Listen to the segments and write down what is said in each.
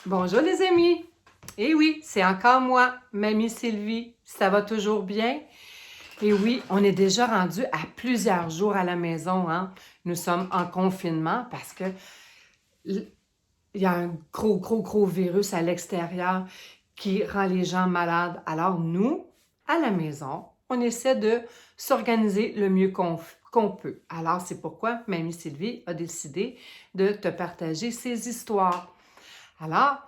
Bonjour les amis! Eh oui, c'est encore moi, Mamie Sylvie. Ça va toujours bien? Et oui, on est déjà rendu à plusieurs jours à la maison, hein? Nous sommes en confinement parce que il y a un gros virus à l'extérieur qui rend les gens malades. Alors nous, à la maison, on essaie de s'organiser le mieux qu'on peut. Alors c'est pourquoi Mamie Sylvie a décidé de te partager ses histoires. Alors,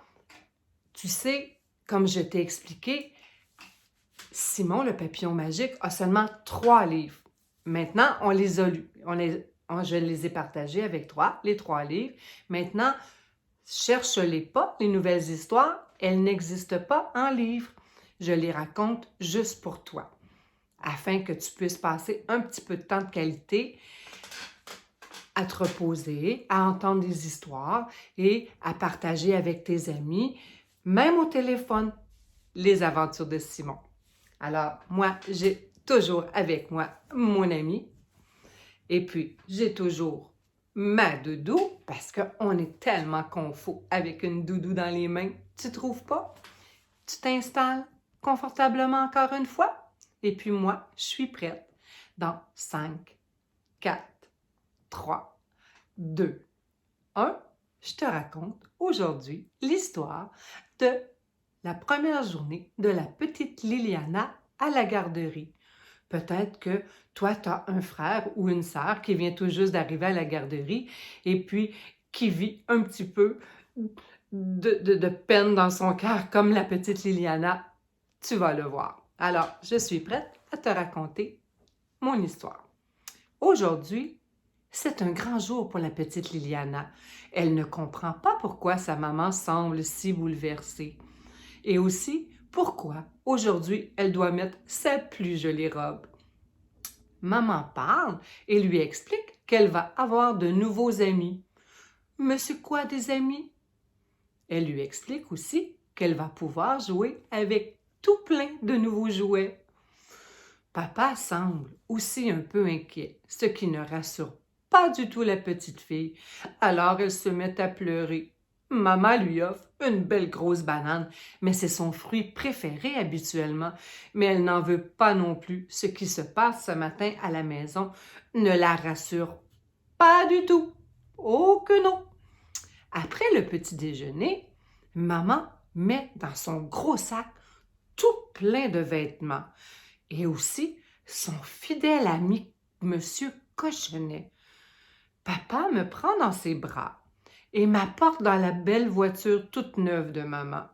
tu sais, comme je t'ai expliqué, Simon le papillon magique a seulement 3 livres. Maintenant, on les a lus. Je les ai partagés avec toi, les 3 livres. Maintenant, cherche-les pas, les nouvelles histoires. Elles n'existent pas en livre. Je les raconte juste pour toi, afin que tu puisses passer un petit peu de temps de qualité à te reposer, à entendre des histoires et à partager avec tes amis, même au téléphone, les aventures de Simon. Alors, moi, j'ai toujours avec moi mon ami et puis j'ai toujours ma doudou parce qu'on est tellement confort avec une doudou dans les mains. Tu trouves pas? Tu t'installes confortablement encore une fois et puis moi, je suis prête dans 5, 4, 3, 2, 1. Je te raconte aujourd'hui l'histoire de la première journée de la petite Liliana à la garderie. Peut-être que toi, tu as un frère ou une sœur qui vient tout juste d'arriver à la garderie et puis qui vit un petit peu de peine dans son cœur comme la petite Liliana. Tu vas le voir. Alors, je suis prête à te raconter mon histoire. Aujourd'hui, c'est un grand jour pour la petite Liliana. Elle ne comprend pas pourquoi sa maman semble si bouleversée. Et aussi, pourquoi aujourd'hui elle doit mettre sa plus jolie robe. Maman parle et lui explique qu'elle va avoir de nouveaux amis. Mais c'est quoi des amis? Elle lui explique aussi qu'elle va pouvoir jouer avec tout plein de nouveaux jouets. Papa semble aussi un peu inquiet, ce qui ne rassure pas du tout la petite fille. Alors elle se met à pleurer. Maman lui offre une belle grosse banane, mais c'est son fruit préféré habituellement. Mais elle n'en veut pas non plus. Ce qui se passe ce matin à la maison ne la rassure pas du tout. Oh que non! Après le petit déjeuner, maman met dans son gros sac tout plein de vêtements et aussi son fidèle ami Monsieur Cochonnet. Papa me prend dans ses bras et m'apporte dans la belle voiture toute neuve de maman.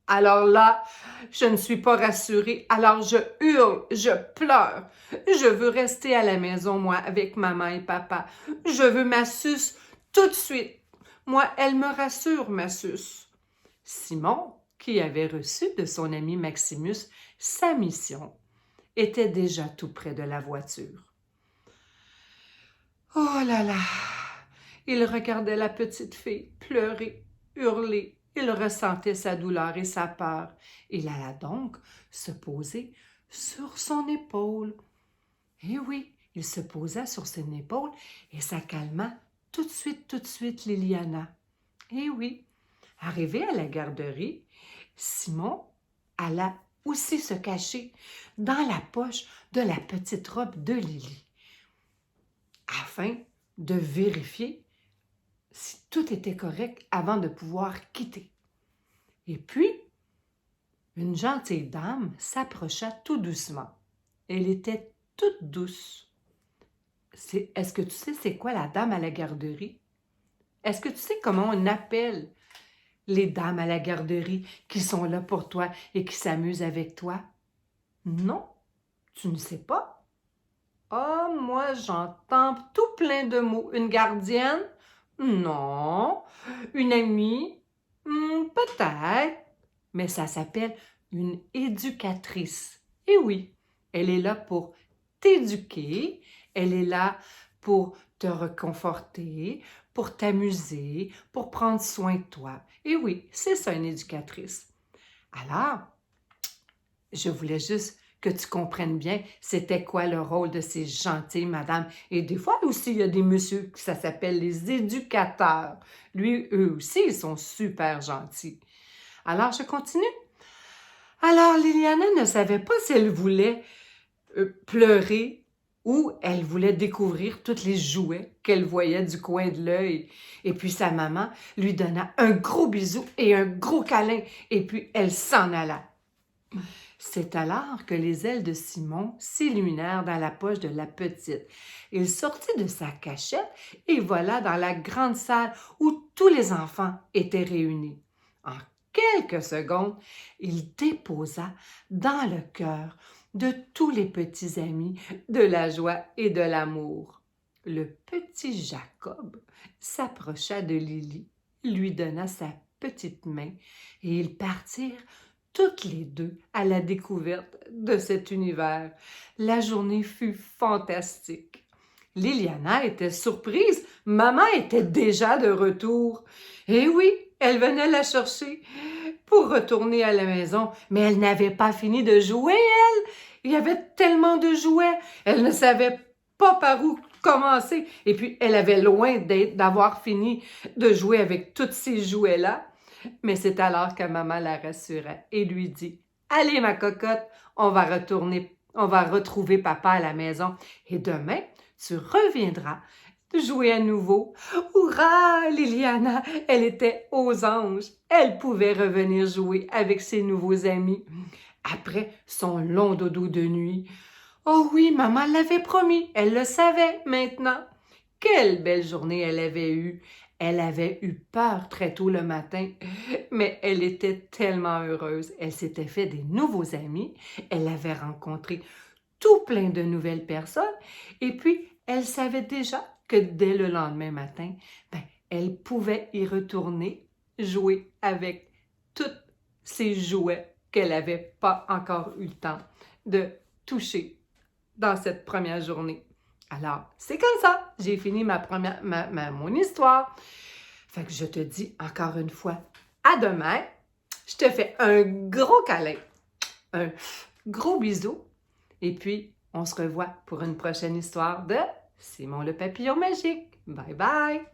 Alors là, je ne suis pas rassurée, alors je hurle, je pleure. Je veux rester à la maison, moi, avec maman et papa. Je veux ma suce tout de suite. Moi, elle me rassure, ma suce. Simon, qui avait reçu de son ami Maximus sa mission, était déjà tout près de la voiture. Oh là là! Il regardait la petite fille pleurer, hurler. Il ressentait sa douleur et sa peur. Il alla donc se poser sur son épaule. Et oui, il se posa sur son épaule et ça calma tout de suite Liliana. Et oui, arrivé à la garderie, Simon alla aussi se cacher dans la poche de la petite robe de Lily, afin de vérifier si tout était correct avant de pouvoir quitter. Et puis, une gentille dame s'approcha tout doucement. Elle était toute douce. Est-ce que tu sais c'est quoi la dame à la garderie? Est-ce que tu sais comment on appelle les dames à la garderie qui sont là pour toi et qui s'amusent avec toi? Non, tu ne sais pas? Oh, moi, j'entends tout plein de mots. Une gardienne? Non. Une amie? Peut-être. Mais ça s'appelle une éducatrice. Et oui, elle est là pour t'éduquer, elle est là pour te réconforter, pour t'amuser, pour prendre soin de toi. Et oui, c'est ça une éducatrice. Alors, je voulais juste que tu comprennes bien c'était quoi le rôle de ces gentilles madames. Et des fois aussi, il y a des messieurs, ça s'appelle les éducateurs. Lui, eux aussi, ils sont super gentils. Alors, je continue. Alors, Liliana ne savait pas si elle voulait pleurer ou elle voulait découvrir tous les jouets qu'elle voyait du coin de l'œil. Et puis sa maman lui donna un gros bisou et un gros câlin, et puis elle s'en alla. C'est alors que les ailes de Simon s'illuminèrent dans la poche de la petite. Il sortit de sa cachette et voilà dans la grande salle où tous les enfants étaient réunis. En quelques secondes, il déposa dans le cœur de tous les petits amis de la joie et de l'amour. Le petit Jacob s'approcha de Lily, lui donna sa petite main et ils partirent toutes les deux à la découverte de cet univers. La journée fut fantastique. Liliana était surprise. Maman était déjà de retour. Et oui, elle venait la chercher pour retourner à la maison, mais elle n'avait pas fini de jouer, elle. Il y avait tellement de jouets. Elle ne savait pas par où commencer. Et puis, elle avait loin d'avoir fini de jouer avec tous ces jouets-là. Mais c'est alors que maman la rassurait et lui dit « Allez, ma cocotte, on va retrouver papa à la maison et demain, tu reviendras jouer à nouveau. » Hourra! Liliana, elle était aux anges. Elle pouvait revenir jouer avec ses nouveaux amis après son long dodo de nuit. Oh oui, maman l'avait promis, elle le savait maintenant. Quelle belle journée elle avait eue! Elle avait eu peur très tôt le matin, mais elle était tellement heureuse. Elle s'était fait des nouveaux amis, elle avait rencontré tout plein de nouvelles personnes, et puis elle savait déjà que dès le lendemain matin, elle pouvait y retourner jouer avec tous ces jouets qu'elle n'avait pas encore eu le temps de toucher dans cette première journée. Alors, c'est comme ça. J'ai fini mon histoire. Fait que je te dis encore une fois, à demain. Je te fais un gros câlin, un gros bisou. Et puis, on se revoit pour une prochaine histoire de Simon le papillon magique. Bye bye!